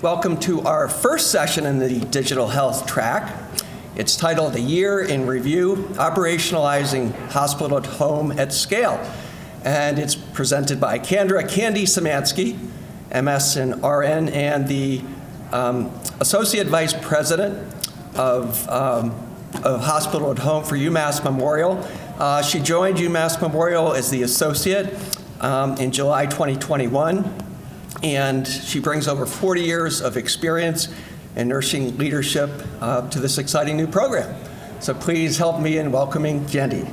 Welcome to our first session in the digital health track. It's titled A Year in Review, Operationalizing Hospital at Home at Scale. And it's presented by Candra Szymanski, MS and RN, and the Associate Vice President of Hospital at Home for UMass Memorial. She joined UMass Memorial as the associate in July 2021, and she brings over 40 years of experience in nursing leadership to this exciting new program. So please help me in welcoming Jendi.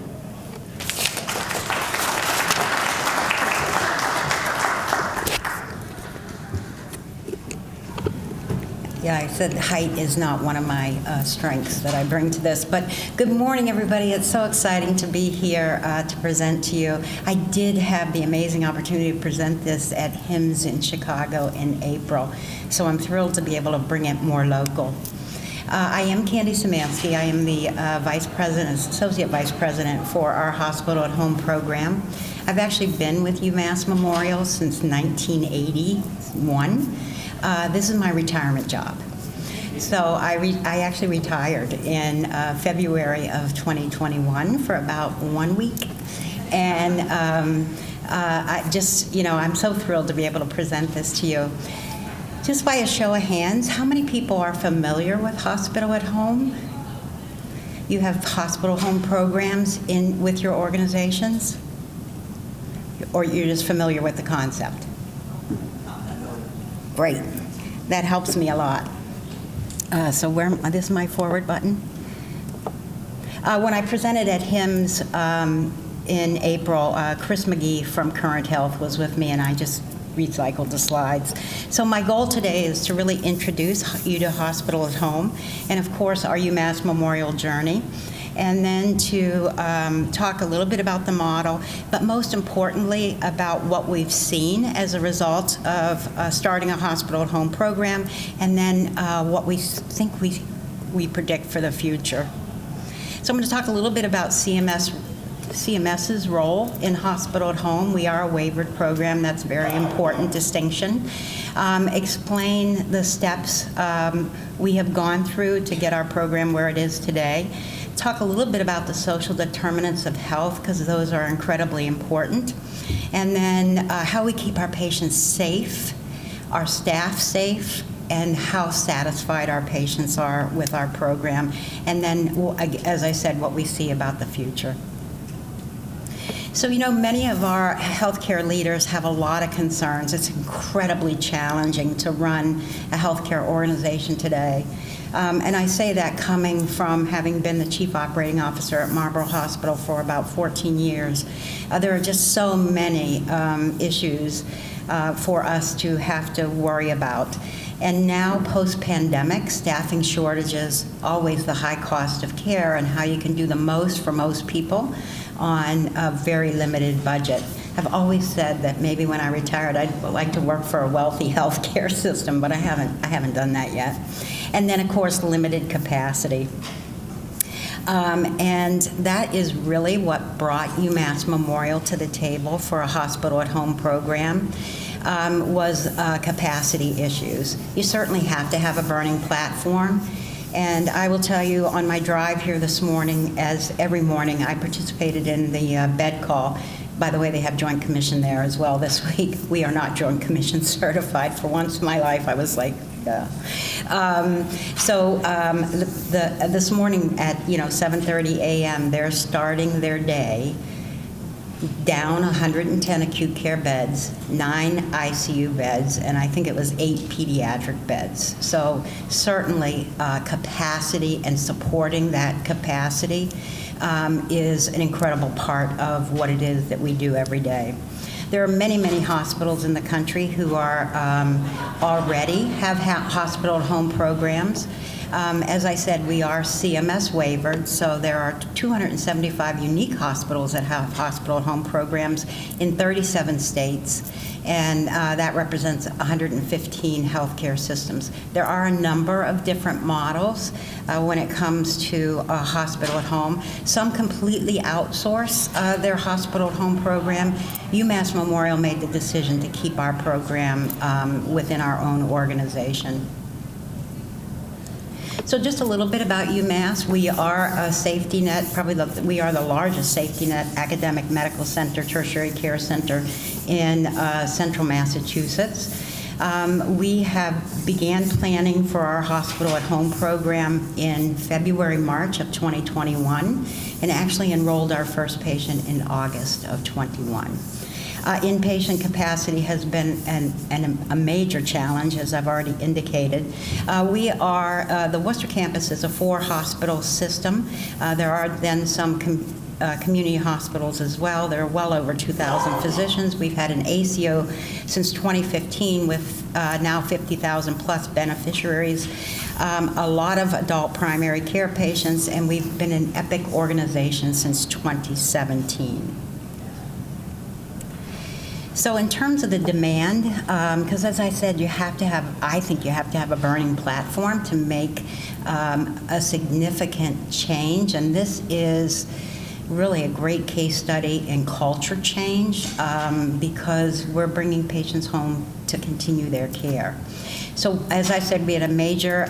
Yeah, I said height is not one of my strengths that I bring to this, but good morning, everybody. It's so exciting to be here to present to you. I did have the amazing opportunity to present this at Himss in Chicago in April, so I'm thrilled to be able to bring it more local. I am Candra Szymanski. I am the Associate Vice President for our Hospital at Home program. I've actually been with UMass Memorial since 1981. This is my retirement job. So I actually retired in February of 2021 for about 1 week. And I'm so thrilled to be able to present this to you. Just by a show of hands, how many people are familiar with Hospital at Home? You have hospital home programs with your organizations? Or you're just familiar with the concept? Great. That helps me a lot. This is my forward button. When I presented at Himss in April, Chris McGee from Current Health was with me, and I just recycled the slides. So my goal today is to really introduce you to Hospital at Home, and of course our UMass Memorial journey, and then to talk a little bit about the model, but most importantly about what we've seen as a result of starting a Hospital at Home program, and then what we think we predict for the future. So I'm going to talk a little bit about CMS's role in Hospital at Home. We are a waivered program. That's a very important distinction. Explain the steps we have gone through to get our program where it is today. Talk a little bit about the social determinants of health, because those are incredibly important. And then how we keep our patients safe, our staff safe, and how satisfied our patients are with our program. And then, as I said, what we see about the future. So, many of our healthcare leaders have a lot of concerns. It's incredibly challenging to run a healthcare organization today. And I say that coming from having been the chief operating officer at Marlborough Hospital for about 14 years. There are just so many issues for us to have to worry about. And now, post-pandemic, staffing shortages, always the high cost of care, and how you can do the most for most people on a very limited budget. I've always said that maybe when I retired, I'd like to work for a wealthy healthcare system, but I haven't done that yet. And then, of course, limited capacity. And that is really what brought UMass Memorial to the table for a Hospital at Home program. Was capacity issues. You certainly have to have a burning platform. And I will tell you, on my drive here this morning, as every morning, I participated in the bed call. By the way, they have Joint Commission there as well this week. We are not Joint Commission certified. For once in my life, I was like, yeah. This morning at 7:30 a.m., they're starting their day down 110 acute care beds, 9 ICU beds, and I think it was 8 pediatric beds. So certainly capacity and supporting that capacity is an incredible part of what it is that we do every day. There are many, many hospitals in the country who are already have hospital at home programs. As I said, we are CMS waivered, so there are 275 unique hospitals that have hospital-at-home programs in 37 states, and that represents 115 healthcare systems. There are a number of different models when it comes to hospital at home. Some completely outsource their hospital at home program. UMass Memorial made the decision to keep our program within our own organization. So just a little bit about UMass. We are a safety net, we are the largest safety net academic medical center, tertiary care center in central Massachusetts. We have began planning for our hospital at home program in February, March of 2021, and actually enrolled our first patient in August of 21. Inpatient capacity has been a major challenge, as I've already indicated. The Worcester campus is a 4-hospital system. There are then some community hospitals as well. There are well over 2,000 physicians. We've had an ACO since 2015 with now 50,000 plus beneficiaries, a lot of adult primary care patients, and we've been an EPIC organization since 2017. So in terms of the demand, because as I said, I think you have to have a burning platform to make a significant change, and this is really a great case study in culture change because we're bringing patients home to continue their care. So as I said, we had a major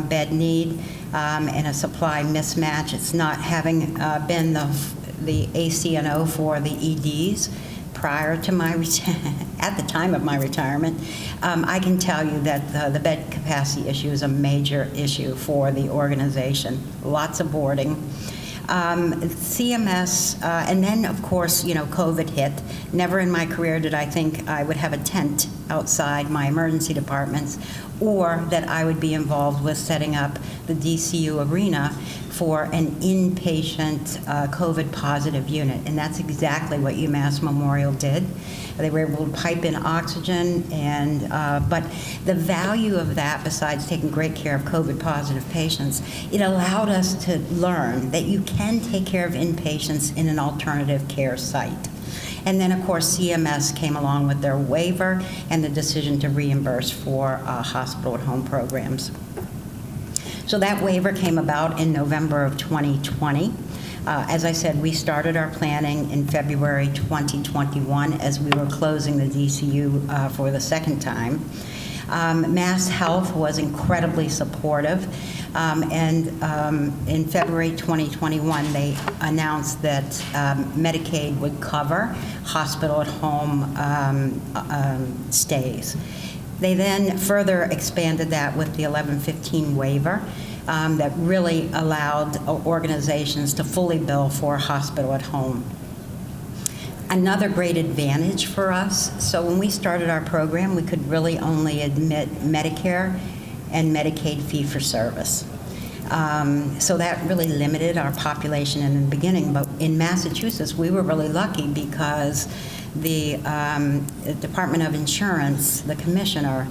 bed need and a supply mismatch. It's not having been the ACNO for the EDs prior to at the time of my retirement. I can tell you that the bed capacity issue is a major issue for the organization. Lots of boarding. CMS, and then of course, COVID hit. Never in my career did I think I would have a tent outside my emergency departments, or that I would be involved with setting up the DCU arena for an inpatient COVID positive unit. And that's exactly what UMass Memorial did. They were able to pipe in oxygen, but the value of that, besides taking great care of COVID positive patients, it allowed us to learn that you can take care of inpatients in an alternative care site. And then, of course, CMS came along with their waiver and the decision to reimburse for hospital-at-home programs. So that waiver came about in November of 2020. As I said, we started our planning in February 2021 as we were closing the DCU for the second time. Mass Health was incredibly supportive, and in February 2021, they announced that Medicaid would cover hospital-at-home stays. They then further expanded that with the 1115 waiver that really allowed organizations to fully bill for hospital at home. Another great advantage for us, so when we started our program, we could really only admit Medicare and Medicaid fee-for-service. So that really limited our population in the beginning, but in Massachusetts, we were really lucky because the Department of Insurance, the commissioner,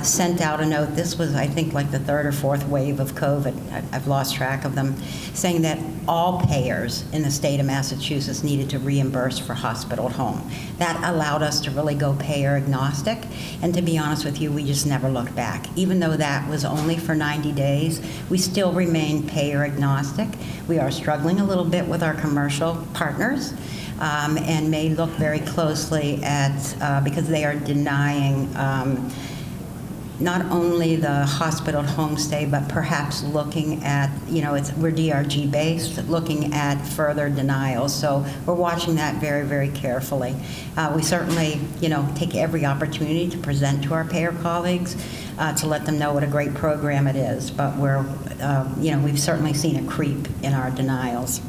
sent out a note. This was, I think, like the third or fourth wave of COVID. I've lost track of them, saying that all payers in the state of Massachusetts needed to reimburse for hospital at home. That allowed us to really go payer agnostic, and to be honest with you, we just never looked back. Even though that was only for 90 days, we still remain payer agnostic. We are struggling a little bit with our commercial partners, and may look very closely at, because they are denying not only the hospital at home stay, but perhaps looking at, we're DRG based, looking at further denials. So we're watching that very, very carefully. We certainly, take every opportunity to present to our payer colleagues to let them know what a great program it is. But we've certainly seen a creep in our denials.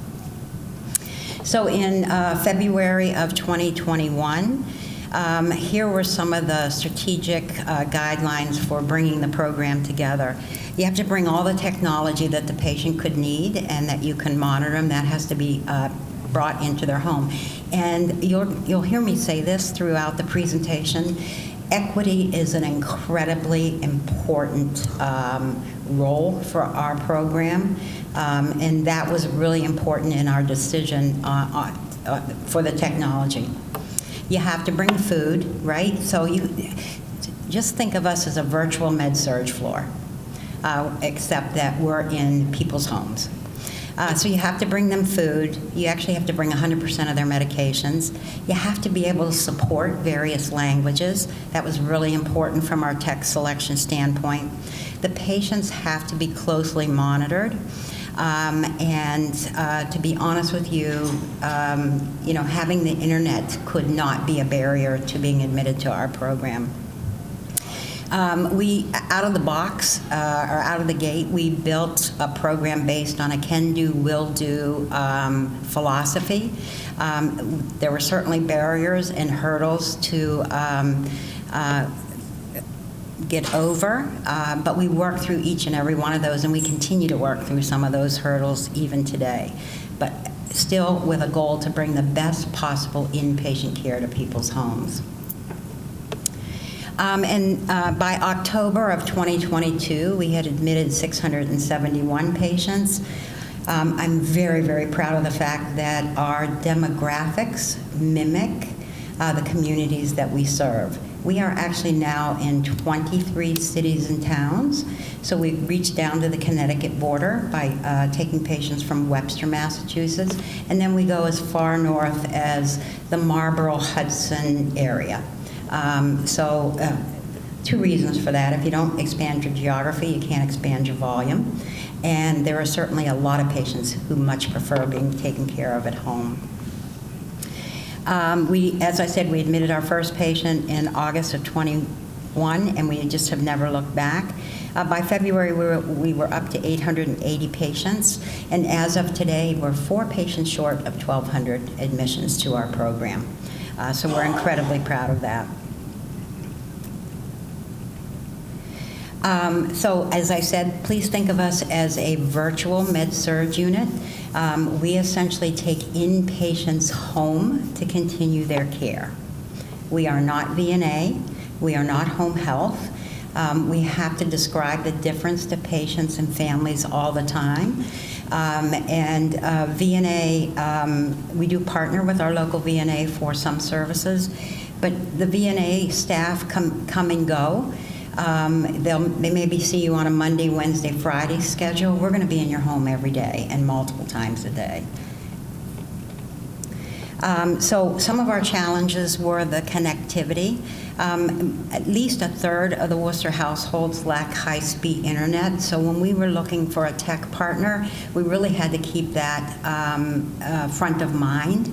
So in February of 2021, here were some of the strategic guidelines for bringing the program together. You have to bring all the technology that the patient could need and that you can monitor them. That has to be brought into their home. And you'll hear me say this throughout the presentation. Equity is an incredibly important role for our program, and that was really important in our decision for the technology. You have to bring food, right? So you just think of us as a virtual med-surg floor, except that we're in people's homes. So you have to bring them food. You actually have to bring 100% of their medications. You have to be able to support various languages. That was really important from our tech selection standpoint. The patients have to be closely monitored. And to be honest with you, having the internet could not be a barrier to being admitted to our program. We, out of the box, or out of the gate, we built a program based on a can-do, will-do philosophy. There were certainly barriers and hurdles to get over, but we worked through each and every one of those, and we continue to work through some of those hurdles even today, but still with a goal to bring the best possible inpatient care to people's homes. By October of 2022, we had admitted 671 patients. I'm very, very proud of the fact that our demographics mimic the communities that we serve. We are actually now in 23 cities and towns, so we reached down to the Connecticut border by taking patients from Webster, Massachusetts, and then we go as far north as the Marlborough-Hudson area. Two reasons for that. If you don't expand your geography, you can't expand your volume. And there are certainly a lot of patients who much prefer being taken care of at home. As I said, we admitted our first patient in August of 21, and we just have never looked back. By February, we were up to 880 patients, and as of today, we're 4 patients short of 1,200 admissions to our program. So we're incredibly proud of that. So as I said, please think of us as a virtual med-surg unit. We essentially take inpatients home to continue their care. We are not VNA. We are not home health. We have to describe the difference to patients and families all the time. VNA, we do partner with our local VNA for some services, but the VNA staff come and go. They maybe see you on a Monday, Wednesday, Friday schedule. We're going to be in your home every day and multiple times a day. So some of our challenges were the connectivity. At least a third of the Worcester households lack high-speed internet. So when we were looking for a tech partner, we really had to keep that front of mind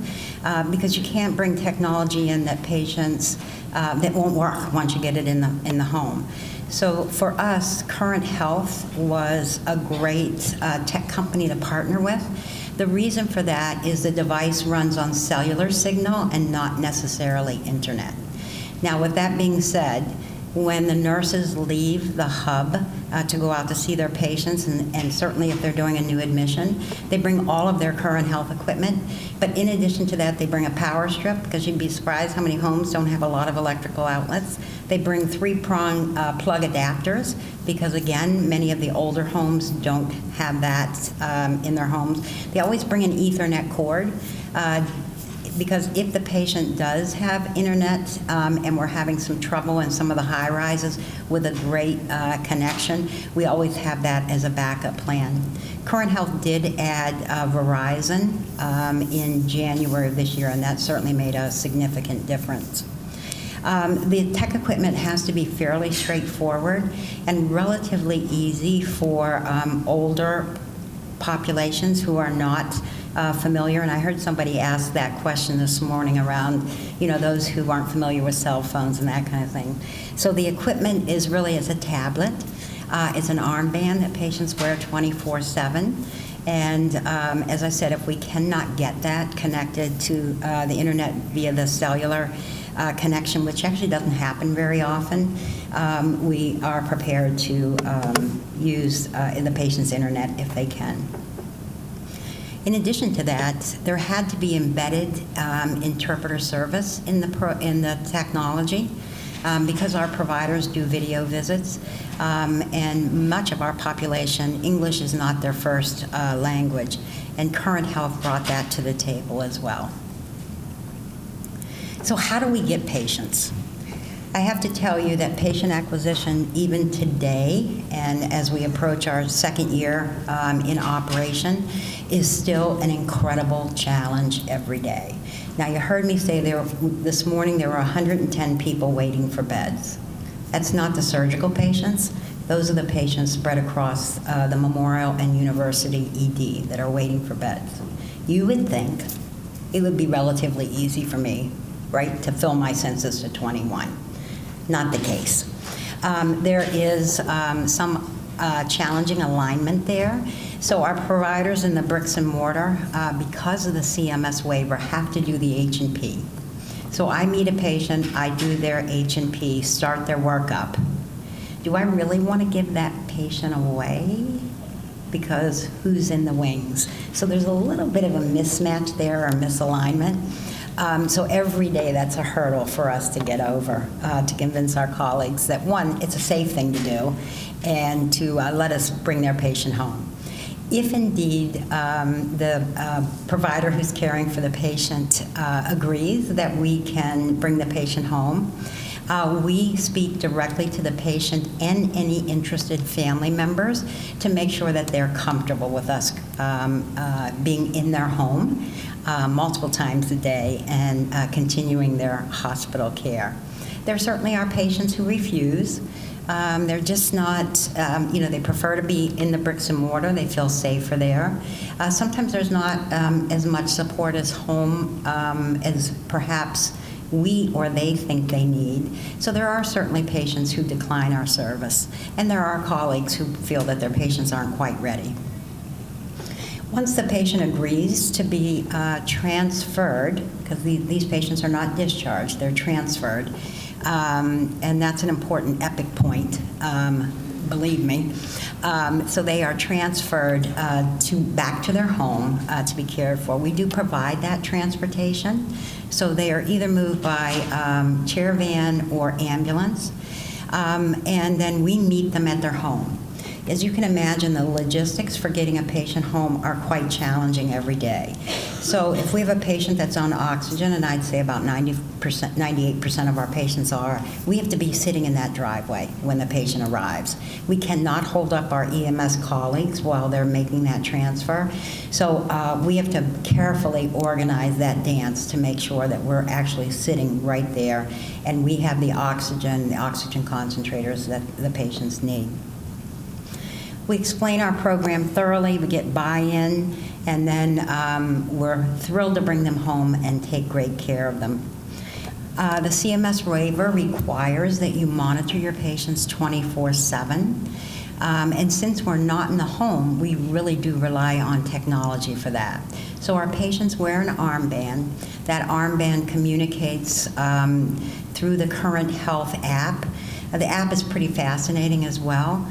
because you can't bring technology in that patients that won't work once you get it in the home. So for us, Current Health was a great tech company to partner with. The reason for that is the device runs on cellular signal and not necessarily internet. Now, with that being said, when the nurses leave the hub to go out to see their patients, and certainly if they're doing a new admission, they bring all of their Current Health equipment. But in addition to that, they bring a power strip, because you'd be surprised how many homes don't have a lot of electrical outlets. They bring 3-prong plug adapters, because again, many of the older homes don't have that in their homes. They always bring an Ethernet cord. Because if the patient does have internet and we're having some trouble in some of the high rises with a great connection, we always have that as a backup plan. Current Health did add Verizon in January of this year, and that certainly made a significant difference. The tech equipment has to be fairly straightforward and relatively easy for older populations who are not familiar, and I heard somebody ask that question this morning around, those who aren't familiar with cell phones and that kind of thing. So the equipment is really as a tablet. It's an armband that patients wear 24/7. And as I said, if we cannot get that connected to the internet via the cellular connection, which actually doesn't happen very often, we are prepared to use the patient's internet if they can. In addition to that, there had to be embedded interpreter service in the technology. because our providers do video visits, and much of our population, English is not their first language, and Current Health brought that to the table as well. So how do we get patients? I have to tell you that patient acquisition, even today, and as we approach our second year in operation, is still an incredible challenge every day. Now, you heard me say this morning there were 110 people waiting for beds. That's not the surgical patients. Those are the patients spread across the Memorial and University ED that are waiting for beds. You would think it would be relatively easy for me, right, to fill my census to 21. Not the case. There is some challenging alignment there. So our providers in the bricks and mortar, because of the CMS waiver, have to do the H&P. So I meet a patient, I do their H&P, start their workup. Do I really want to give that patient away? Because who's in the wings? So there's a little bit of a mismatch there, or misalignment. So every day that's a hurdle for us to get over, to convince our colleagues that, one, it's a safe thing to do, and to let us bring their patient home. If indeed the provider who's caring for the patient agrees that we can bring the patient home, we speak directly to the patient and any interested family members to make sure that they're comfortable with us being in their home multiple times a day and continuing their hospital care. There certainly are patients who refuse. They're just not, they prefer to be in the bricks and mortar. They feel safer there. Sometimes there's not as much support as home as perhaps we or they think they need. So there are certainly patients who decline our service, and there are colleagues who feel that their patients aren't quite ready. Once the patient agrees to be transferred, because these patients are not discharged, they're transferred, and that's an important epic point, believe me. So they are transferred back to their home to be cared for. We do provide that transportation. So they are either moved by chair van or ambulance, and then we meet them at their home. As you can imagine, the logistics for getting a patient home are quite challenging every day. So if we have a patient that's on oxygen, and I'd say about 98% of our patients are, we have to be sitting in that driveway when the patient arrives. We cannot hold up our EMS colleagues while they're making that transfer. So we have to carefully organize that dance to make sure that we're actually sitting right there, and we have the oxygen concentrators that the patients need. We explain our program thoroughly, we get buy-in, and then we're thrilled to bring them home and take great care of them. The CMS waiver requires that you monitor your patients 24/7. And since we're not in the home, we really do rely on technology for that. So our patients wear an armband. That armband communicates through the Current Health app. The app is pretty fascinating as well.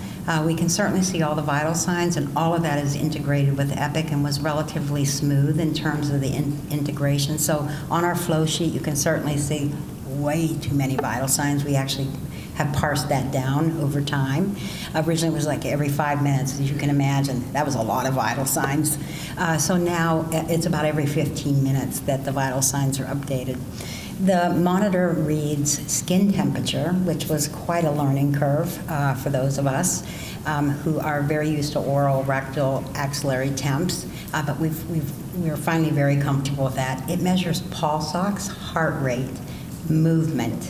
We can certainly see all the vital signs, and all of that is integrated with Epic and was relatively smooth in terms of the integration. So on our flow sheet, you can certainly see way too many vital signs. We actually have parsed that down over time. Originally, it was like every 5 minutes, as you can imagine. That was a lot of vital signs. So now it's about every 15 minutes that the vital signs are updated. The monitor reads skin temperature, which was quite a learning curve for those of us who are very used to oral, rectal, axillary temps, but we're finally very comfortable with that. It measures pulse ox, heart rate, movement,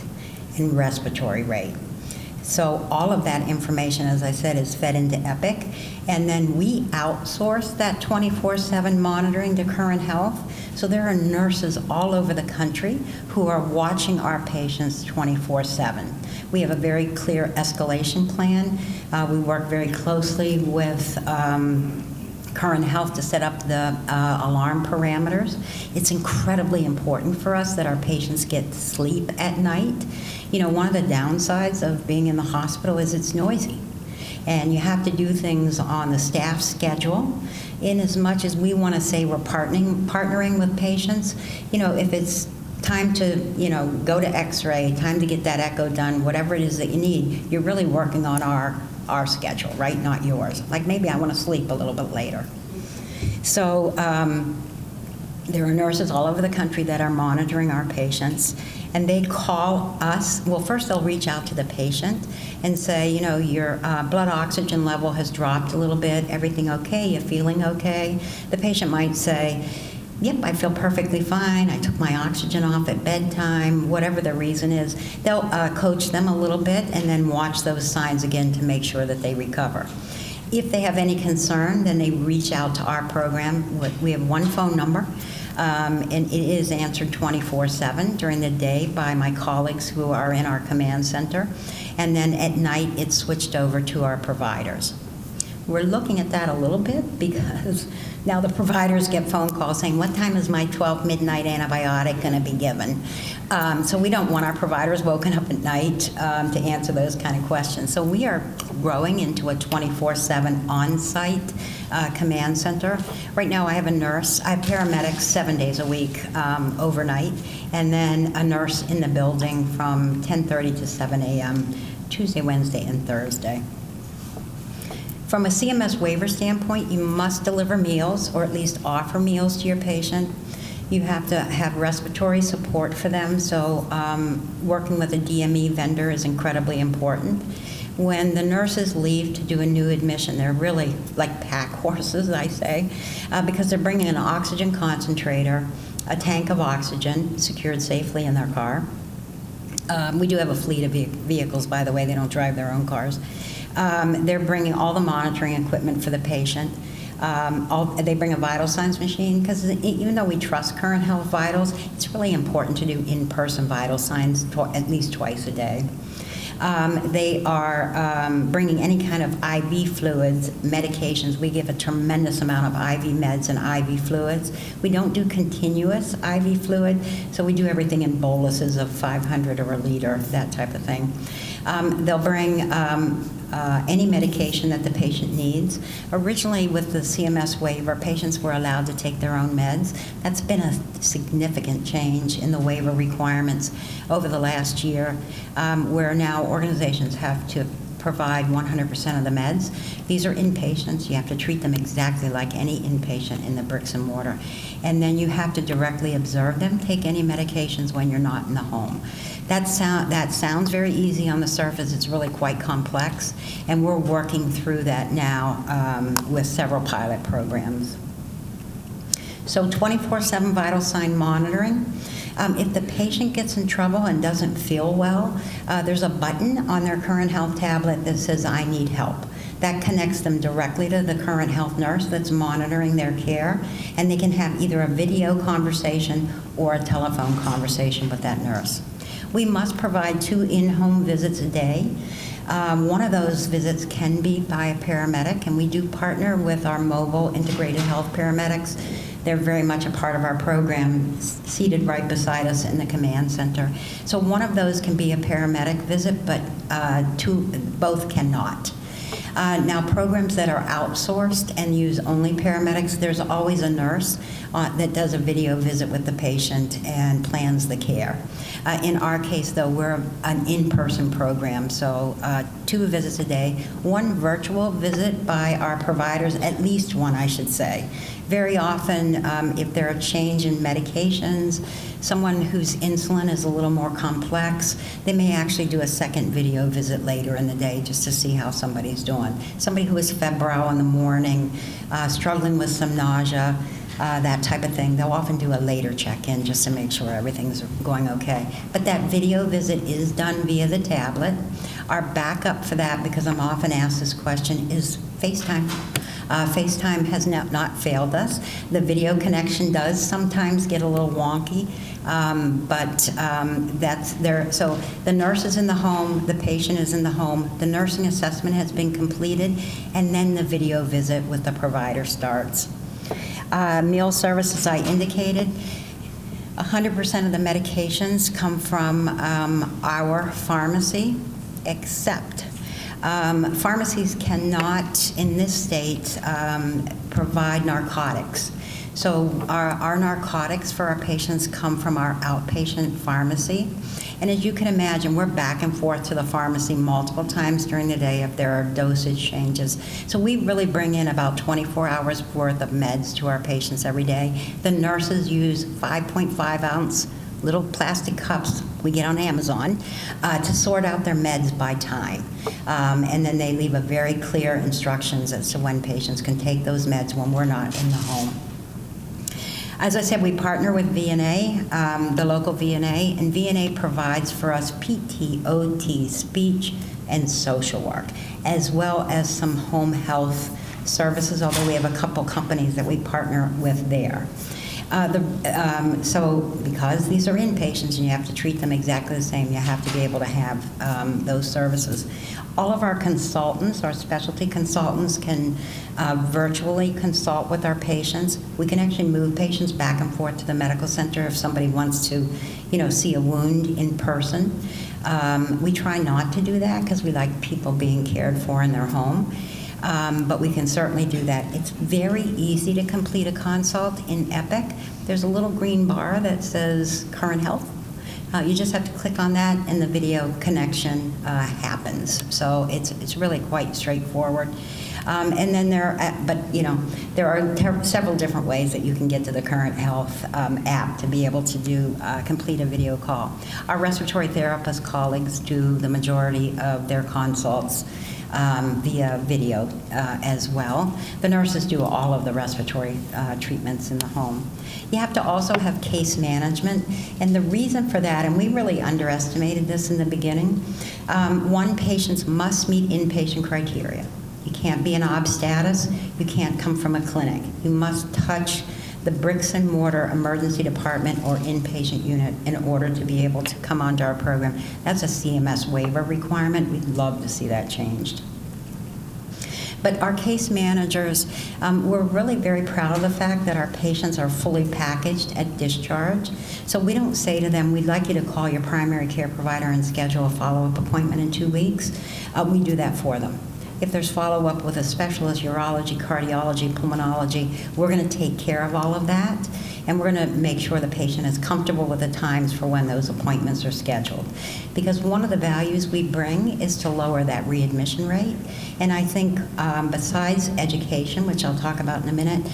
and respiratory rate. So all of that information, as I said, is fed into Epic, and then we outsource that 24/7 monitoring to Current Health. So there are nurses all over the country who are watching our patients 24/7. We have a very clear escalation plan. We work very closely with Current Health to set up the alarm parameters. It's incredibly important for us that our patients get sleep at night. You know, one of the downsides of being in the hospital is it's noisy, and you have to do things on the staff schedule. In as much as we want to say we're partnering with patients, you know, if it's time to, go to x-ray, time to get that echo done, whatever it is that you need, you're really working on our schedule, right? Not yours. Like maybe I want to sleep a little bit later. So there are nurses all over the country that are monitoring our patients, and they call us. Well, first they'll reach out to the patient and say, your blood oxygen level has dropped a little bit. Everything okay? You feeling okay? The patient might say, yep, I feel perfectly fine. I took my oxygen off at bedtime, whatever the reason is. They'll coach them a little bit and then watch those signs again to make sure that they recover. If they have any concern, then they reach out to our program. We have one phone number, and it is answered 24/7 during the day by my colleagues who are in our command center. And then at night, it's switched over to our providers. We're looking at that a little bit because now the providers get phone calls saying, what time is my 12 midnight antibiotic going to be given? So we don't want our providers woken up at night to answer those kind of questions. So we are growing into a 24/7 on-site command center. Right now I have a nurse. I have paramedics 7 days a week overnight, and then a nurse in the building from 10:30 to 7 a.m. Tuesday, Wednesday, and Thursday. From a CMS waiver standpoint, you must deliver meals or at least offer meals to your patient. You have to have respiratory support for them, so working with a DME vendor is incredibly important. When the nurses leave to do a new admission, they're really like pack horses, I say, because they're bringing an oxygen concentrator, a tank of oxygen secured safely in their car. We do have a fleet of vehicles, by the way. They don't drive their own cars. They're bringing all the monitoring equipment for the patient. They bring a vital signs machine because even though we trust Current Health Vitals, it's really important to do in-person vital signs at least twice a day. They are bringing any kind of IV fluids, medications. We give a tremendous amount of IV meds and IV fluids. We don't do continuous IV fluid, so we do everything in boluses of 500 or a liter, that type of thing. They'll bring any medication that the patient needs. Originally, with the CMS waiver, patients were allowed to take their own meds. That's been a significant change in the waiver requirements over the last year, where now organizations have to provide 100% of the meds. These are inpatients. You have to treat them exactly like any inpatient in the bricks and mortar. And then you have to directly observe them, take any medications when you're not in the home. That sounds very easy on the surface. It's really quite complex, and we're working through that now with several pilot programs. So 24/7 vital sign monitoring. If the patient gets in trouble and doesn't feel well, there's a button on their Current Health tablet that says, I need help. That connects them directly to the Current Health nurse that's monitoring their care, and they can have either a video conversation or a telephone conversation with that nurse. We must provide 2 in-home visits a day. One of those visits can be by a paramedic, and we do partner with our mobile integrated health paramedics. They're very much a part of our program, seated right beside us in the command center. So one of those can be a paramedic visit, but both cannot. Now, programs that are outsourced and use only paramedics, there's always a nurse that does a video visit with the patient and plans the care. In our case, though, we're an in-person program, so 2 visits a day, 1 virtual visit by our providers, at least 1, I should say. Very often, if there are change in medications, someone whose insulin is a little more complex, they may actually do a second video visit later in the day just to see how somebody's doing. Somebody who is febrile in the morning, struggling with some nausea, that type of thing, they'll often do a later check-in just to make sure everything's going okay. But that video visit is done via the tablet. Our backup for that, because I'm often asked this question, is FaceTime. FaceTime has not failed us. The video connection does sometimes get a little wonky, but that's there. So the nurse is in the home, the patient is in the home, the nursing assessment has been completed, and then the video visit with the provider starts. Meal service, as I indicated, 100% of the medications come from our pharmacy, except pharmacies cannot, in this state, provide narcotics. So our narcotics for our patients come from our outpatient pharmacy. And as you can imagine, we're back and forth to the pharmacy multiple times during the day if there are dosage changes. So we really bring in about 24 hours worth of meds to our patients every day. The nurses use 5.5-ounce little plastic cups we get on Amazon to sort out their meds by time. And then they leave a very clear instructions as to when patients can take those meds when we're not in the home. As I said, we partner with VNA, the local VNA, and VNA provides for us PT, OT, speech, and social work, as well as some home health services, although we have a couple companies that we partner with there. So because these are inpatients and you have to treat them exactly the same, you have to be able to have those services. All of our consultants, our specialty consultants, can virtually consult with our patients. We can actually move patients back and forth to the medical center if somebody wants to, see a wound in person. We try not to do that because we like people being cared for in their home. But we can certainly do that. It's very easy to complete a consult in Epic. There's a little green bar that says Current Health. You just have to click on that, and the video connection happens. So it's really quite straightforward. And then there are several different ways that you can get to the Current Health app to be able to complete a video call. Our respiratory therapist colleagues do the majority of their consults via video as well. The nurses do all of the respiratory treatments in the home. You have to also have case management, and the reason for that, and we really underestimated this in the beginning, one, patients must meet inpatient criteria. You can't be an OB status, you can't come from a clinic. You must touch the bricks and mortar emergency department or inpatient unit in order to be able to come onto our program. That's a CMS waiver requirement. We'd love to see that changed. But our case managers, we're really very proud of the fact that our patients are fully packaged at discharge. So we don't say to them, we'd like you to call your primary care provider and schedule a follow-up appointment in 2 weeks. We do that for them. If there's follow-up with a specialist, urology, cardiology, pulmonology, we're going to take care of all of that, and we're going to make sure the patient is comfortable with the times for when those appointments are scheduled. Because one of the values we bring is to lower that readmission rate, and I think besides education, which I'll talk about in a minute,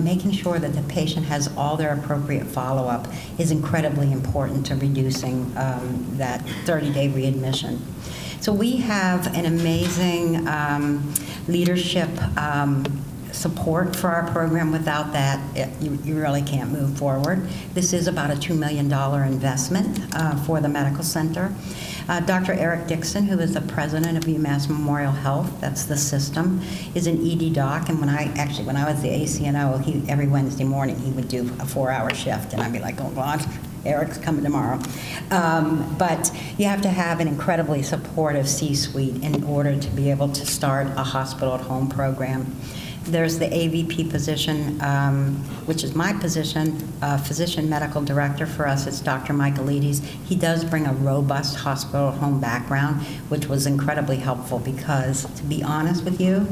making sure that the patient has all their appropriate follow-up is incredibly important to reducing that 30-day readmission. So we have an amazing leadership support for our program. Without that, you really can't move forward. This is about a $2 million investment for the medical center. Dr. Eric Dixon, who is the president of UMass Memorial Health, that's the system, is an ED doc. And when I was the ACNO, every Wednesday morning he would do a 4-hour shift, and I'd be like, oh God, Eric's coming tomorrow. But you have to have an incredibly supportive C-suite in order to be able to start a hospital-at-home program. There's the AVP position, which is my position, physician medical director for us. It's Dr. Michaelides. He does bring a robust hospital-at-home background, which was incredibly helpful because, to be honest with you,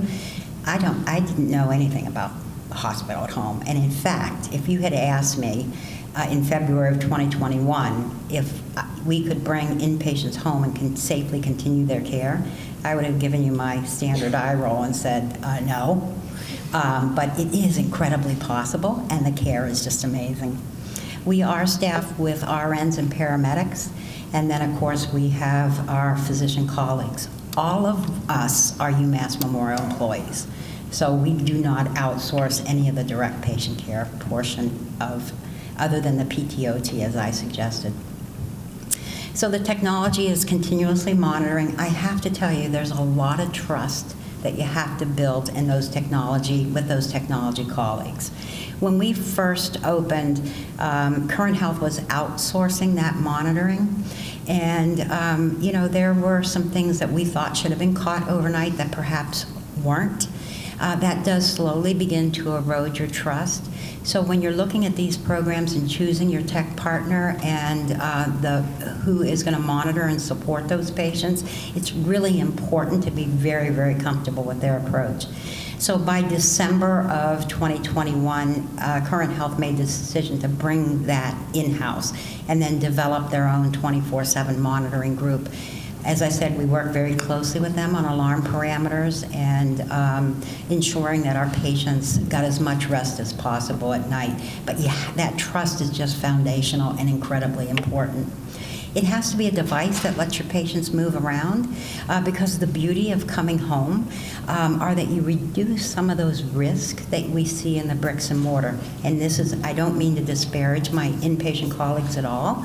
I didn't know anything about hospital at home. And in fact, if you had asked me in February of 2021 if we could bring inpatients home and can safely continue their care, I would have given you my standard eye roll and said no. But it is incredibly possible, and the care is just amazing. We are staffed with RNs and paramedics, and then, of course, we have our physician colleagues. All of us are UMass Memorial employees, so we do not outsource any of the direct patient care portion other than the PTOT, as I suggested. So the technology is continuously monitoring. I have to tell you, there's a lot of trust that you have to build in with those technology colleagues. When we first opened, Current Health was outsourcing that monitoring, and there were some things that we thought should have been caught overnight that perhaps weren't. That does slowly begin to erode your trust. So when you're looking at these programs and choosing your tech partner and who is going to monitor and support those patients, it's really important to be very, very comfortable with their approach. So by December of 2021, Current Health made the decision to bring that in-house and then develop their own 24/7 monitoring group. As I said, we work very closely with them on alarm parameters and ensuring that our patients got as much rest as possible at night. But yeah, that trust is just foundational and incredibly important. It has to be a device that lets your patients move around because the beauty of coming home are that you reduce some of those risks that we see in the bricks and mortar. And this is, I don't mean to disparage my inpatient colleagues at all,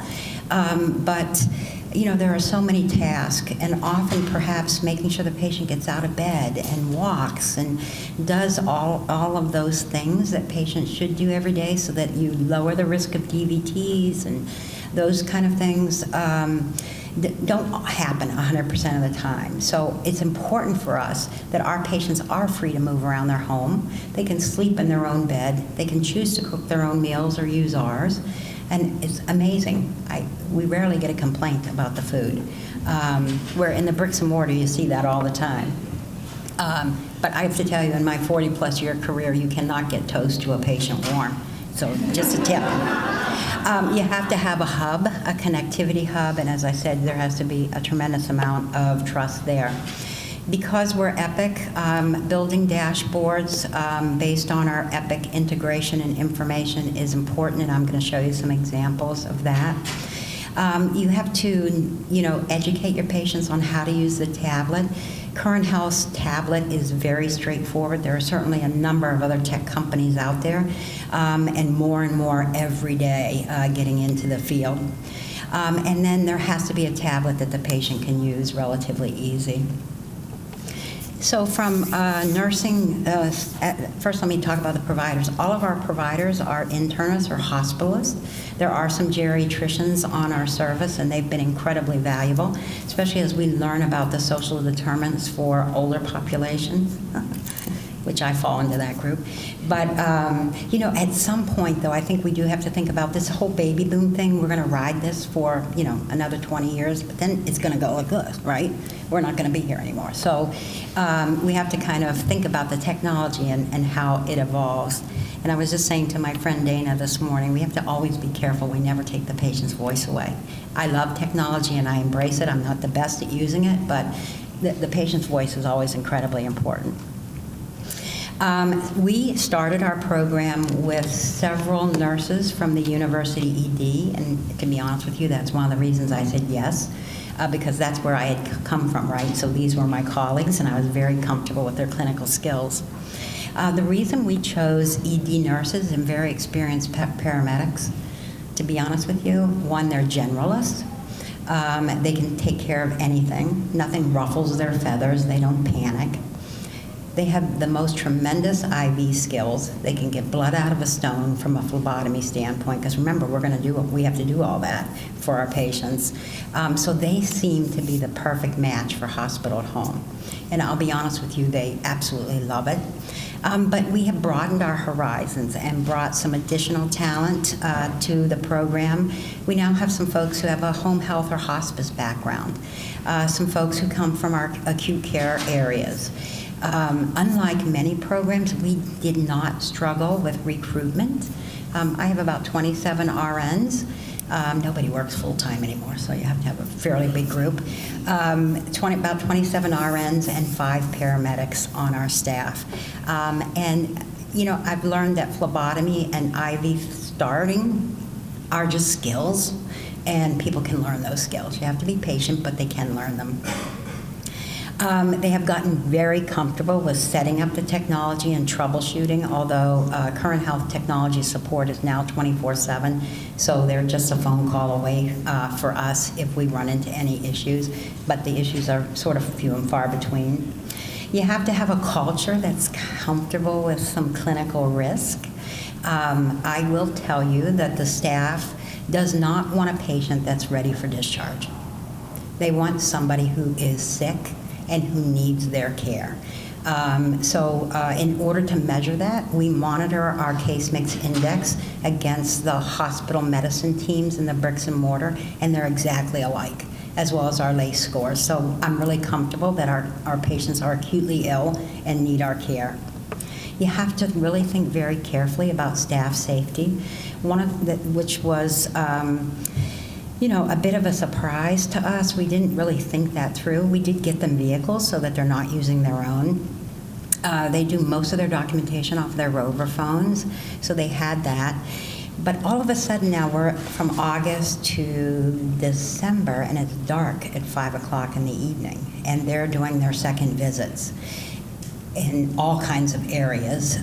but there are so many tasks, and often perhaps making sure the patient gets out of bed and walks and does all of those things that patients should do every day so that you lower the risk of DVTs and those kind of things don't happen 100% of the time. So it's important for us that our patients are free to move around their home. They can sleep in their own bed. They can choose to cook their own meals or use ours. And it's amazing. We rarely get a complaint about the food. Where in the bricks and mortar, you see that all the time. But I have to tell you, in my 40-plus year career, you cannot get toast to a patient warm. So just a tip. You have to have a hub, a connectivity hub, and as I said, there has to be a tremendous amount of trust there. Because we're Epic, building dashboards based on our Epic integration and information is important, and I'm going to show you some examples of that. You have to, educate your patients on how to use the tablet. Current Health's tablet is very straightforward. There are certainly a number of other tech companies out there, and more every day getting into the field. And then there has to be a tablet that the patient can use relatively easy. So from nursing, first let me talk about the providers. All of our providers are internists or hospitalists. There are some geriatricians on our service, and they've been incredibly valuable, especially as we learn about the social determinants for older populations, which I fall into that group. But, at some point, though, I think we do have to think about this whole baby boom thing. We're going to ride this for, another 20 years, but then it's going to go like this, right? We're not going to be here anymore. So we have to kind of think about the technology and how it evolves. And I was just saying to my friend Dana this morning, we have to always be careful we never take the patient's voice away. I love technology and I embrace it. I'm not the best at using it, but the patient's voice is always incredibly important. We started our program with several nurses from the university ED, and to be honest with you, that's one of the reasons I said yes, because that's where I had come from, right? So these were my colleagues, and I was very comfortable with their clinical skills. The reason we chose ED nurses and very experienced paramedics, to be honest with you, one, they're generalists. They can take care of anything. Nothing ruffles their feathers. They don't panic. They have the most tremendous IV skills. They can get blood out of a stone from a phlebotomy standpoint, because remember, we have to do all that for our patients. So they seem to be the perfect match for hospital at home. And I'll be honest with you, they absolutely love it. But we have broadened our horizons and brought some additional talent to the program. We now have some folks who have a home health or hospice background, some folks who come from our acute care areas. Unlike many programs, we did not struggle with recruitment. I have about 27 RNs. Nobody works full-time anymore, so you have to have a fairly big group. About 27 RNs and 5 paramedics on our staff. I've learned that phlebotomy and IV starting are just skills, and people can learn those skills. You have to be patient, but they can learn them. They have gotten very comfortable with setting up the technology and troubleshooting, although Current Health technology support is now 24/7, so they're just a phone call away for us if we run into any issues, but the issues are sort of few and far between. You have to have a culture that's comfortable with some clinical risk. I will tell you that the staff does not want a patient that's ready for discharge. They want somebody who is sick and who needs their care. In order to measure that, we monitor our case mix index against the hospital medicine teams in the bricks and mortar, and they're exactly alike, as well as our LACE scores. So I'm really comfortable that our patients are acutely ill and need our care. you have to really think very carefully about staff safety. Which was, a bit of a surprise to us. We didn't really think that through. We did get them vehicles so that they're not using their own. They do most of their documentation off their Rover phones, so they had that. But all of a sudden now we're from August to December, and it's dark at 5 o'clock in the evening, and they're doing their second visits in all kinds of areas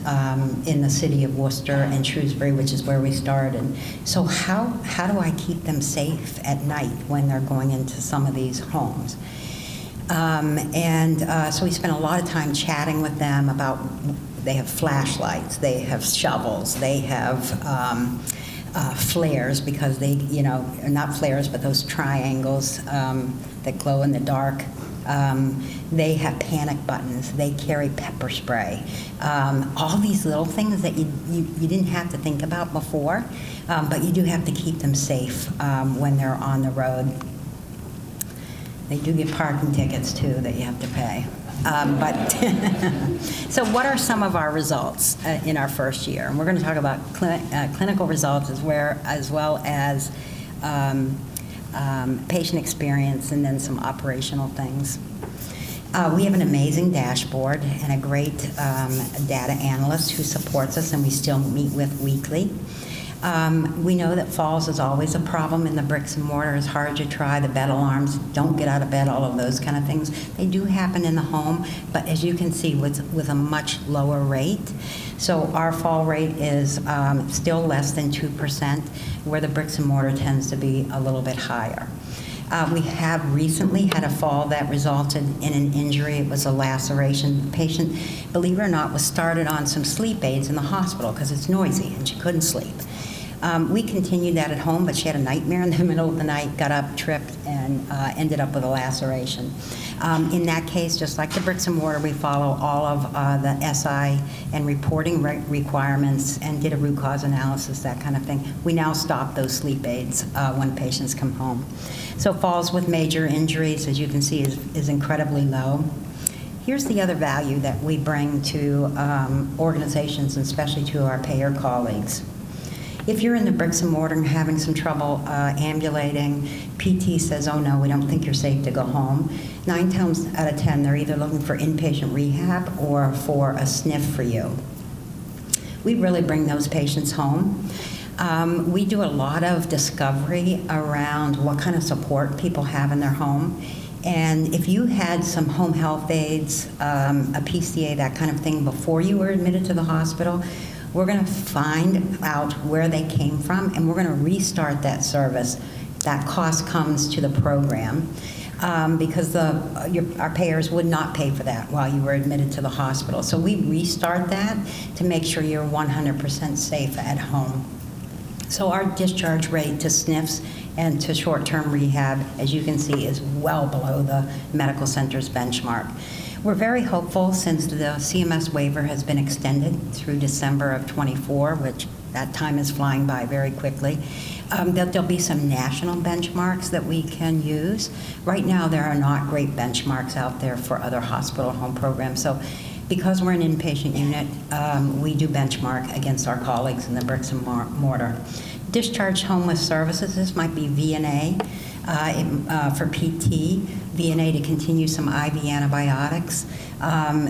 in the city of Worcester and Shrewsbury, which is where we started. So how do I keep them safe at night when they're going into some of these homes? So we spent a lot of time chatting with them about, they have flashlights, they have shovels, they have flares, because they, not flares, but those triangles that glow in the dark. They have panic buttons. They carry pepper spray. All these little things that you didn't have to think about before, but you do have to keep them safe when they're on the road. They do get parking tickets, too, that you have to pay. So what are some of our results in our first year? And we're going to talk about clinical results as well as patient experience, and then some operational things. We have an amazing dashboard and a great data analyst who supports us, and we still meet with weekly. We know that falls is always a problem in the bricks and mortar. It's hard to try, the bed alarms, don't get out of bed, all of those kind of things. They do happen in the home, but as you can see, with a much lower rate. So our fall rate is still less than 2%, where the bricks and mortar tends to be a little bit higher. We have recently had a fall that resulted in an injury. It was a laceration. The patient, believe it or not, was started on some sleep aids in the hospital because it's noisy and she couldn't sleep. We continued that at home, but she had a nightmare in the middle of the night, got up, tripped, and ended up with a laceration. In that case, just like the bricks and mortar, we follow all of the SI and reporting requirements and did a root cause analysis, that kind of thing. We now stop those sleep aids when patients come home. So falls with major injuries, as you can see, is incredibly low. Here's the other value that we bring to organizations, and especially to our payer colleagues. If you're in the bricks and mortar and having some trouble ambulating, PT says, oh no, we don't think you're safe to go home. 9 times out of 10, they're either looking for inpatient rehab or for a SNF for you. We really bring those patients home. We do a lot of discovery around what kind of support people have in their home. And if you had some home health aides, a PCA, that kind of thing, before you were admitted to the hospital, we're going to find out where they came from, and we're going to restart that service. That cost comes to the program because our payers would not pay for that while you were admitted to the hospital. So we restart that to make sure you're 100% safe at home. So our discharge rate to SNFs and to short-term rehab, as you can see, is well below the medical center's benchmark. We're very hopeful, since the CMS waiver has been extended through December of '24, which that time is flying by very quickly, that there'll be some national benchmarks that we can use. Right now, there are not great benchmarks out there for other hospital home programs. So because we're an inpatient unit, we do benchmark against our colleagues in the bricks and mortar. Discharged home with services, this might be VNA for PT, VNA to continue some IV antibiotics.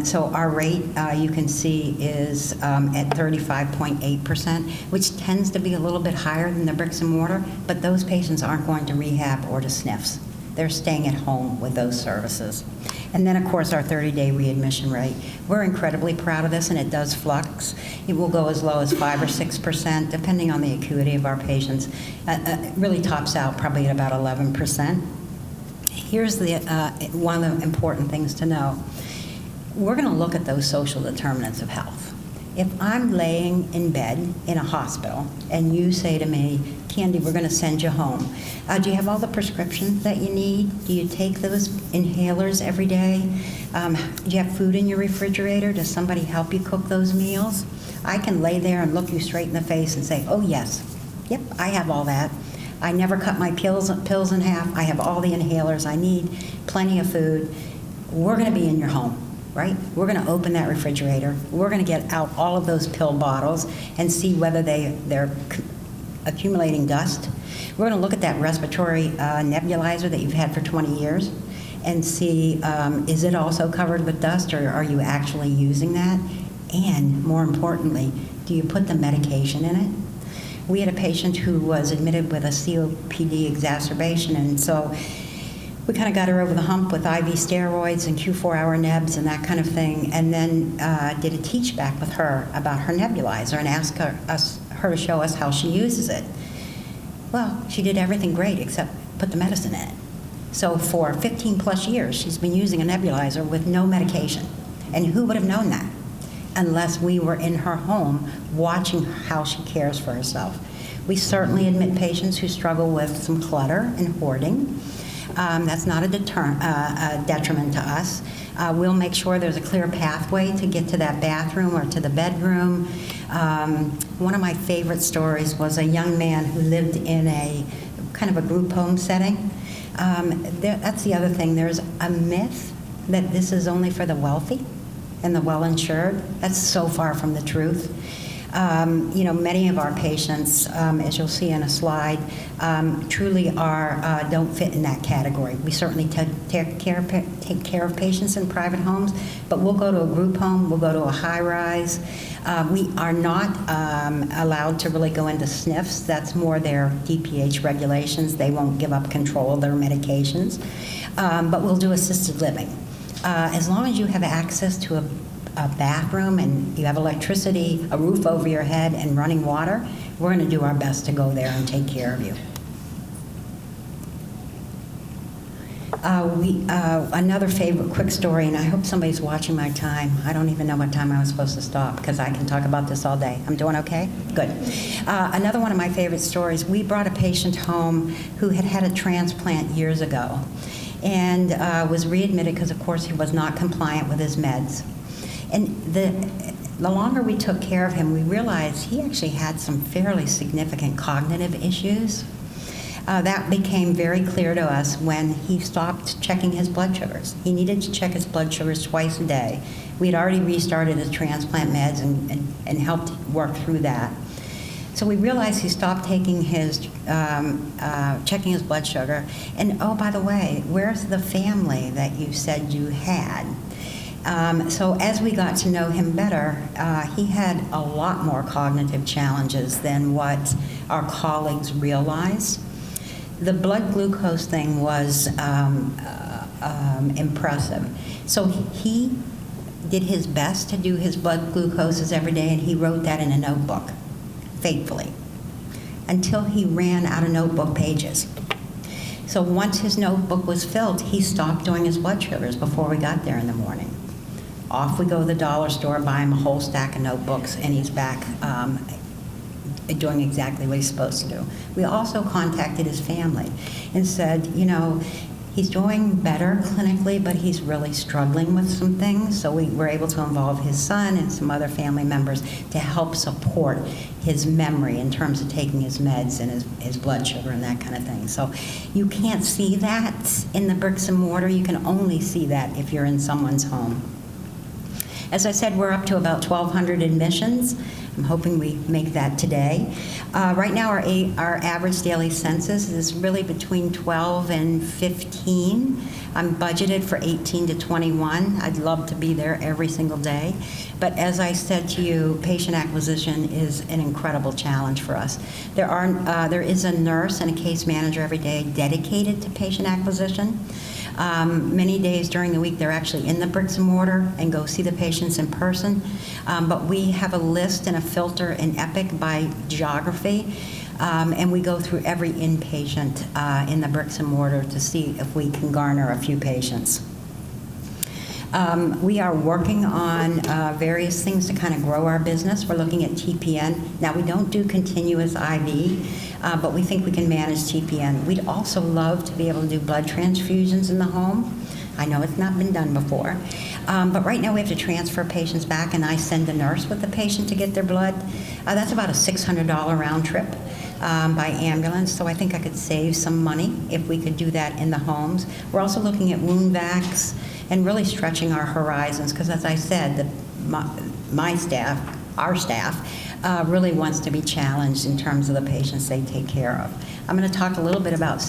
So our rate, you can see, is at 35.8%, which tends to be a little bit higher than the bricks and mortar, but those patients aren't going to rehab or to SNFs. They're staying at home with those services. And then, of course, our 30-day readmission rate. We're incredibly proud of this, and it does flux. It will go as low as 5 or 6%, depending on the acuity of our patients. It really tops out probably at about 11%. Here's one of the important things to know. We're going to look at those social determinants of health. If I'm laying in bed in a hospital and you say to me, Candy, we're going to send you home. Do you have all the prescriptions that you need? Do you take those inhalers every day? Do you have food in your refrigerator? Does somebody help you cook those meals? I can lay there and look you straight in the face and say, oh, yes. Yep, I have all that. I never cut my pills in half. I have all the inhalers I need, plenty of food. We're going to be in your home. right? We're going to open that refrigerator. We're going to get out all of those pill bottles and see whether they're accumulating dust. We're going to look at that respiratory nebulizer that you've had for 20 years and see, is it also covered with dust, or are you actually using that? And more importantly, do you put the medication in it? We had a patient who was admitted with a COPD exacerbation, and so we kind of got her over the hump with IV steroids and Q4-hour nebs and that kind of thing, and then did a teach back with her about her nebulizer and asked her to show us how she uses it. Well, she did everything great except put the medicine in it. So for 15 plus years, she's been using a nebulizer with no medication. And who would have known that unless we were in her home watching how she cares for herself? We certainly admit patients who struggle with some clutter and hoarding. That's not a detriment to us. We'll make sure there's a clear pathway to get to that bathroom or to the bedroom. One of my favorite stories was a young man who lived in a kind of a group home setting. That's the other thing. There's a myth that this is only for the wealthy and the well-insured. That's so far from the truth. Many of our patients, as you'll see in a slide, truly don't fit in that category. We certainly take care of patients in private homes, but we'll go to a group home, we'll go to a high-rise. We are not allowed to really go into SNFs. That's more their DPH regulations. They won't give up control of their medications. But we'll do assisted living. As long as you have access to a bathroom and you have electricity, a roof over your head, and running water, we're going to do our best to go there and take care of you. Another favorite quick story, and I hope somebody's watching my time. I don't even know what time I was supposed to stop because I can talk about this all day. I'm doing okay? Good. Another one of my favorite stories, we brought a patient home who had had a transplant years ago and was readmitted because, of course, he was not compliant with his meds. And the longer we took care of him, we realized he actually had some fairly significant cognitive issues. That became very clear to us when he stopped checking his blood sugars. He needed to check his blood sugars twice a day. We had already restarted his transplant meds and helped work through that. So we realized he stopped taking his, checking his blood sugar. And oh, by the way, where's the family that you said you had? So as we got to know him better, he had a lot more cognitive challenges than what our colleagues realized. The blood glucose thing was impressive. So he did his best to do his blood glucoses every day, and he wrote that in a notebook, faithfully, until he ran out of notebook pages. So once his notebook was filled, he stopped doing his blood sugars before we got there in the morning. Off we go to the dollar store, buy him a whole stack of notebooks, and he's back doing exactly what he's supposed to do. We also contacted his family and said, he's doing better clinically, but he's really struggling with some things. So we were able to involve his son and some other family members to help support his memory in terms of taking his meds and his blood sugar and that kind of thing. So you can't see that in the bricks and mortar. You can only see that if you're in someone's home. As I said, we're up to about 1,200 admissions. I'm hoping we make that today. Right now, our average daily census is really between 12 and 15. I'm budgeted for 18 to 21. I'd love to be there every single day. But as I said to you, patient acquisition is an incredible challenge for us. There is a nurse and a case manager every day dedicated to patient acquisition. Many days during the week, they're actually in the bricks and mortar and go see the patients in person. But we have a list and a filter in Epic by geography, and we go through every inpatient in the bricks and mortar to see if we can garner a few patients. We are working on various things to kind of grow our business. We're looking at TPN. Now, we don't do continuous IV, but we think we can manage TPN. We'd also love to be able to do blood transfusions in the home. I know it's not been done before. But right now we have to transfer patients back, and I send a nurse with the patient to get their blood. That's about a $600 round trip. by ambulance, so I think I could save some money if we could do that in the homes. We're also looking at wound vacs and really stretching our horizons, because as I said, my staff, our staff, really wants to be challenged in terms of the patients they take care of. I'm going to talk a little bit about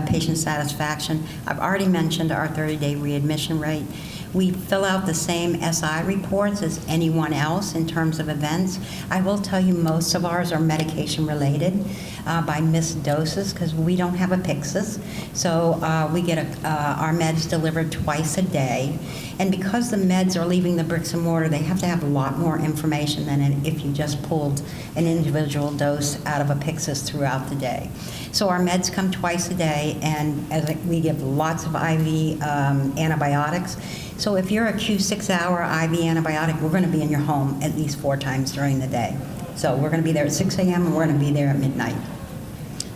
patient satisfaction. I've already mentioned our 30-day readmission rate. We fill out the same SI reports as anyone else in terms of events. I will tell you most of ours are medication related by missed doses, because we don't have a Pyxis. So we get our meds delivered twice a day. And because the meds are leaving the bricks and mortar, they have to have a lot more information than if you just pulled an individual dose out of a Pyxis throughout the day. So our meds come twice a day, and we give lots of IV antibiotics. So if you're a Q6-hour IV antibiotic, we're going to be in your home at least 4 times during the day. So we're going to be there at 6 a.m. and we're going to be there at midnight.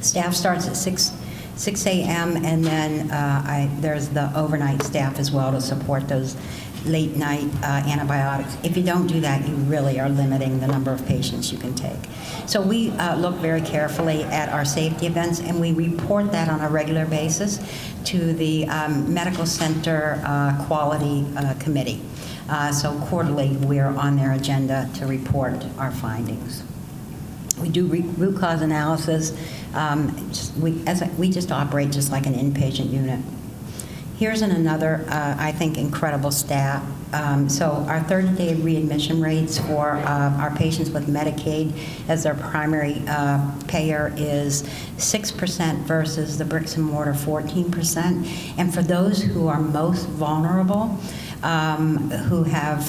Staff starts at 6 a.m. and then there's the overnight staff as well to support those late night antibiotics. If you don't do that, you really are limiting the number of patients you can take. So we look very carefully at our safety events, and we report that on a regular basis to the Medical Center Quality Committee. So quarterly, we're on their agenda to report our findings. We do root cause analysis. We just operate just like an inpatient unit. Here's another, I think, incredible stat. So our 30-day readmission rates for our patients with Medicaid as their primary payer is 6% versus the bricks and mortar 14%. And for those who are most vulnerable, who have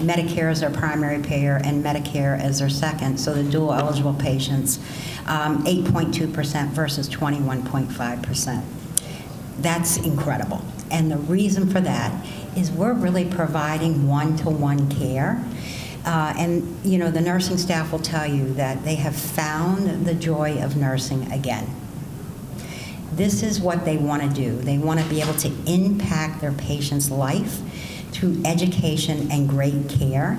Medicare as their primary payer and Medicare as their second, so the dual eligible patients, 8.2% versus 21.5%. That's incredible. And the reason for that is we're really providing one-to-one care. And, you know, the nursing staff will tell you that they have found the joy of nursing again. This is what they want to do. They want to be able to impact their patient's life through education and great care.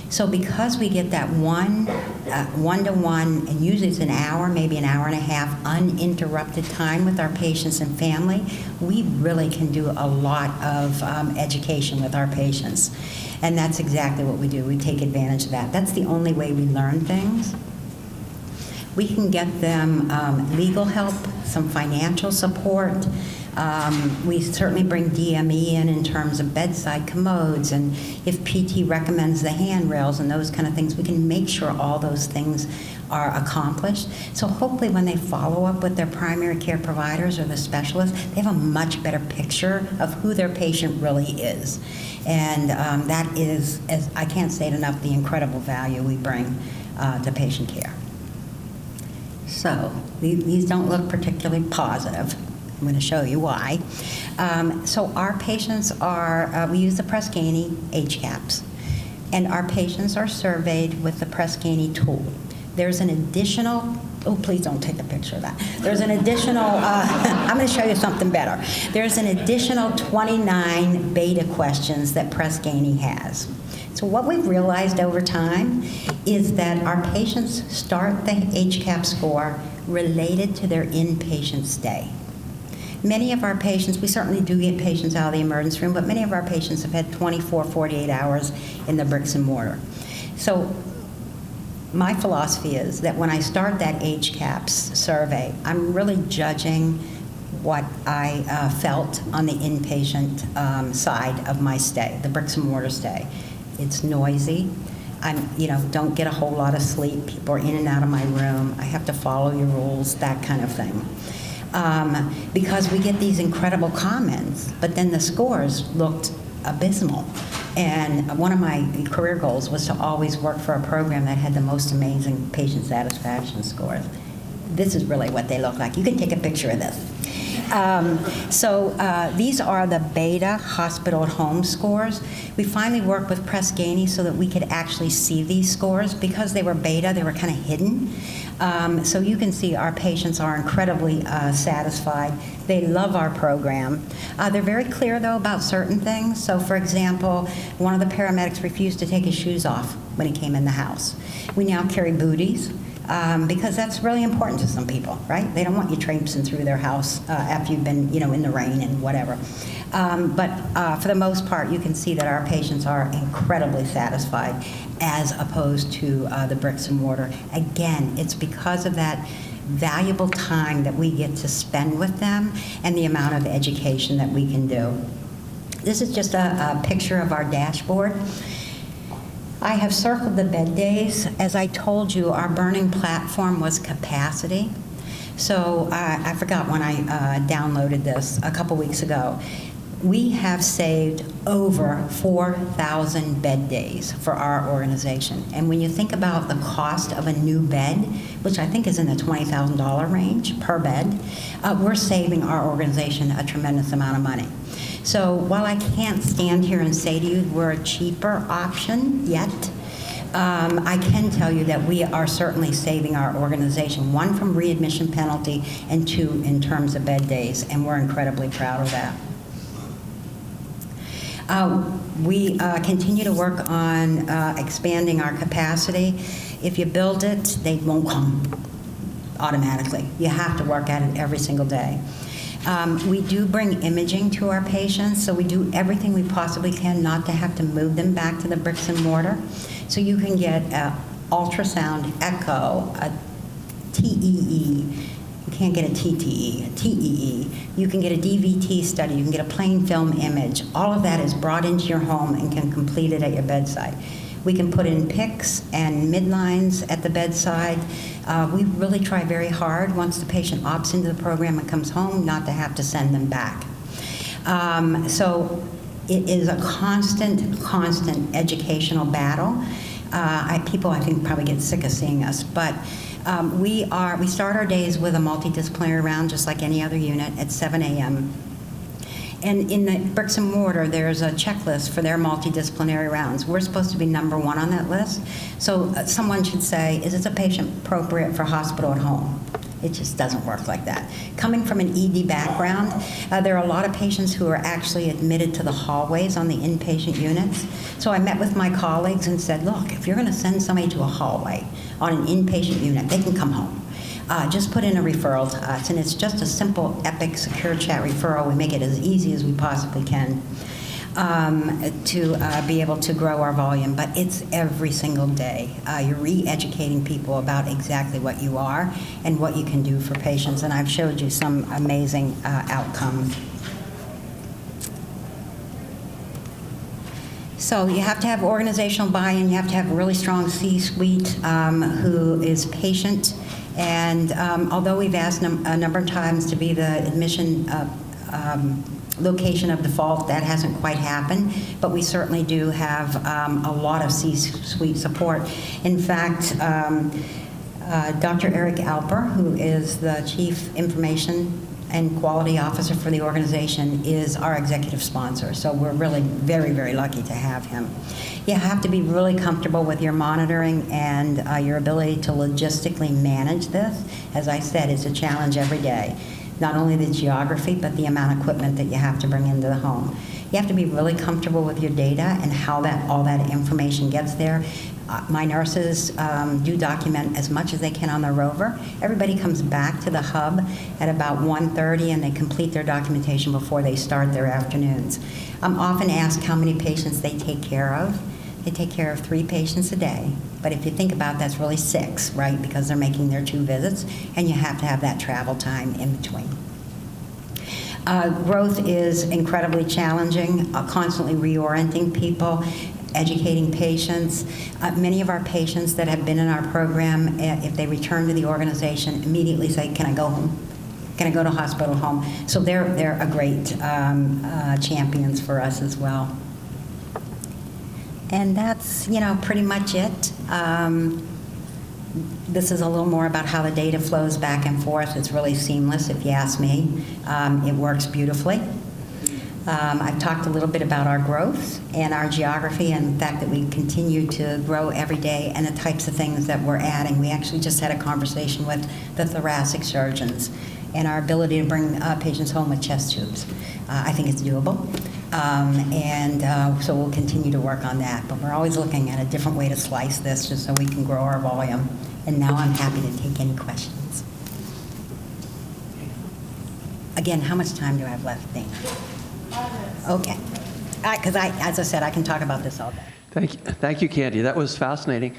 So because we get that one-to-one, and usually it's an hour, maybe an hour and a half, uninterrupted time with our patients and family, we really can do a lot of education with our patients. And that's exactly what we do. We take advantage of that. That's the only way we learn things. We can get them legal help, some financial support. We certainly bring DME in terms of bedside commodes, and if PT recommends the handrails and those kind of things, we can make sure all those things are accomplished. So hopefully when they follow up with their primary care providers or the specialists, they have a much better picture of who their patient really is. And that is, as I can't say it enough, the incredible value we bring to patient care. So these don't look particularly positive. I'm going to show you why. So our patients are, we use the Press Ganey HCAPS, and our patients are surveyed with the Press Ganey tool. There's an additional, oh, please don't take a picture of that. There's an additional, I'm going to show you something better. There's an additional 29 beta questions that Press Ganey has. So what we've realized over time is that our patients start the HCAP score related to their inpatient stay. Many of our patients, we certainly do get patients out of the emergency room, but many of our patients have had 24, 48 hours in the bricks and mortar. So my philosophy is that when I start that HCAPS survey, I'm really judging what I felt on the inpatient side of my stay, the bricks and mortar stay. It's noisy. Don't get a whole lot of sleep. People are in and out of my room. I have to follow your rules, that kind of thing. Because we get these incredible comments, but then the scores looked abysmal. And one of my career goals was to always work for a program that had the most amazing patient satisfaction scores. This is really what they look like. You can take a picture of this. These are the beta hospital at home scores. We finally worked with Press Ganey so that we could actually see these scores. Because they were beta, they were kind of hidden. So you can see our patients are incredibly satisfied. They love our program. They're very clear, though, about certain things. So, for example, one of the paramedics refused to take his shoes off when he came in the house. We now carry booties. because that's really important to some people, right? They don't want you traipsing through their house after you've been, in the rain and whatever. But for the most part, you can see that our patients are incredibly satisfied as opposed to the bricks and mortar. Again, it's because of that valuable time that we get to spend with them and the amount of education that we can do. This is just a picture of our dashboard. I have circled the bed days. As I told you, our burning platform was capacity. So I forgot when I downloaded this a couple weeks ago. We have saved over 4,000 bed days for our organization. And when you think about the cost of a new bed, which I think is in the $20,000 range per bed, we're saving our organization a tremendous amount of money. So while I can't stand here and say to you we're a cheaper option yet, I can tell you that we are certainly saving our organization, one from readmission penalty and two in terms of bed days, and we're incredibly proud of that. We continue to work on expanding our capacity. If you build it, they won't come automatically. You have to work at it every single day. We do bring imaging to our patients, so we do everything we possibly can not to have to move them back to the bricks and mortar. So you can get an ultrasound, echo, a TEE. You can't get a TTE, a TEE. You can get a DVT study. You can get a plain film image. All of that is brought into your home and can complete it at your bedside. We can put in PICs and midlines at the bedside. We really try very hard once the patient opts into the program and comes home not to have to send them back. So it is a constant educational battle. People, I think, probably get sick of seeing us, but we start our days with a multidisciplinary round, just like any other unit, at 7 a.m. And in the bricks and mortar, there's a checklist for their multidisciplinary rounds. We're supposed to be number one on that list. So someone should say, is this a patient appropriate for hospital at home? It just doesn't work like that. Coming from an ED background, there are a lot of patients who are actually admitted to the hallways on the inpatient units. So I met with my colleagues and said, look, if you're going to send somebody to a hallway on an inpatient unit, they can come home. Just put in a referral to us, and it's just a simple Epic secure chat referral. We make it as easy as we possibly can to be able to grow our volume, but it's every single day. You're re-educating people about exactly what you are and what you can do for patients, and I've showed you some amazing outcomes. So you have to have organizational buy-in. You have to have a really strong C-suite who is patient. And although we've asked a number of times to be the admission location of default, that hasn't quite happened, but we certainly do have a lot of C-suite support. In fact, Dr. Eric Alper, who is the Chief Information and Quality Officer for the organization, is our executive sponsor. So we're really very, very lucky to have him. You have to be really comfortable with your monitoring and your ability to logistically manage this. As I said, it's a challenge every day. Not only the geography, but the amount of equipment that you have to bring into the home. You have to be really comfortable with your data and how all that information gets there. My nurses do document as much as they can on their rover. Everybody comes back to the hub at about 1:30 and they complete their documentation before they start their afternoons. I'm often asked how many patients they take care of. They take care of 3 patients a day. But if you think about it, that's really 6, right? Because they're making their 2 visits, and you have to have that travel time in between. Growth is incredibly challenging, constantly reorienting people, educating patients. Many of our patients that have been in our program, if they return to the organization, immediately say, can I go home? Can I go to hospital home? So they're a great champions for us as well. And that's, pretty much it. This is a little more about how the data flows back and forth. It's really seamless, if you ask me. It works beautifully. I've talked a little bit about our growth and our geography and the fact that we continue to grow every day and the types of things that we're adding. We actually just had a conversation with the thoracic surgeons and our ability to bring patients home with chest tubes. I think it's doable. So we'll continue to work on that. But we're always looking at a different way to slice this just so we can grow our volume And now I'm happy to take any questions. Again, how much time do I have left, Dana? 5 minutes. Okay. Because as I said, I can talk about this all day. Thank you, Candy. That was fascinating.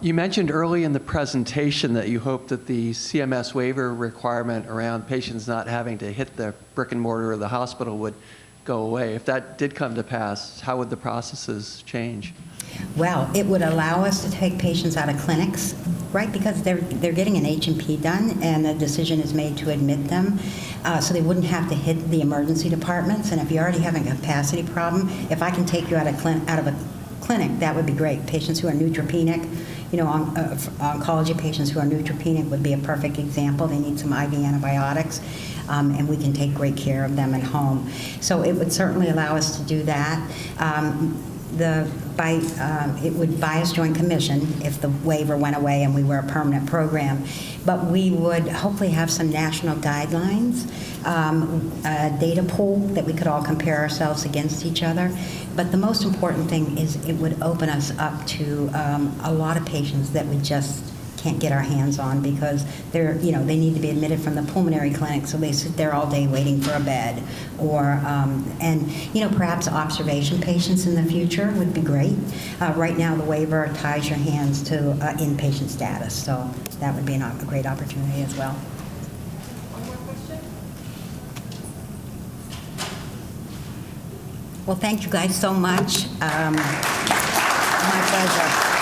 You mentioned early in the presentation that you hope that the CMS waiver requirement around patients not having to hit the brick and mortar of the hospital would go away. If that did come to pass, how would the processes change? Well, it would allow us to take patients out of clinics, right? Because they're getting an H&P done, and the decision is made to admit them, so they wouldn't have to hit the emergency departments. And if you're already having a capacity problem, if I can take you out of a clinic, that would be great. Patients who are neutropenic, oncology patients who are neutropenic would be a perfect example. They need some IV antibiotics, and we can take great care of them at home. So it would certainly allow us to do that. It would bias joint commission if the waiver went away and we were a permanent program. But we would hopefully have some national guidelines, a data pool that we could all compare ourselves against each other. But the most important thing is it would open us up to a lot of patients that we just can't get our hands on because they need to be admitted from the pulmonary clinic, so they sit there all day waiting for a bed, or perhaps observation patients in the future would be great. Right now, the waiver ties your hands to inpatient status, so that would be a great opportunity as well. One more question? Well, thank you guys so much. My pleasure.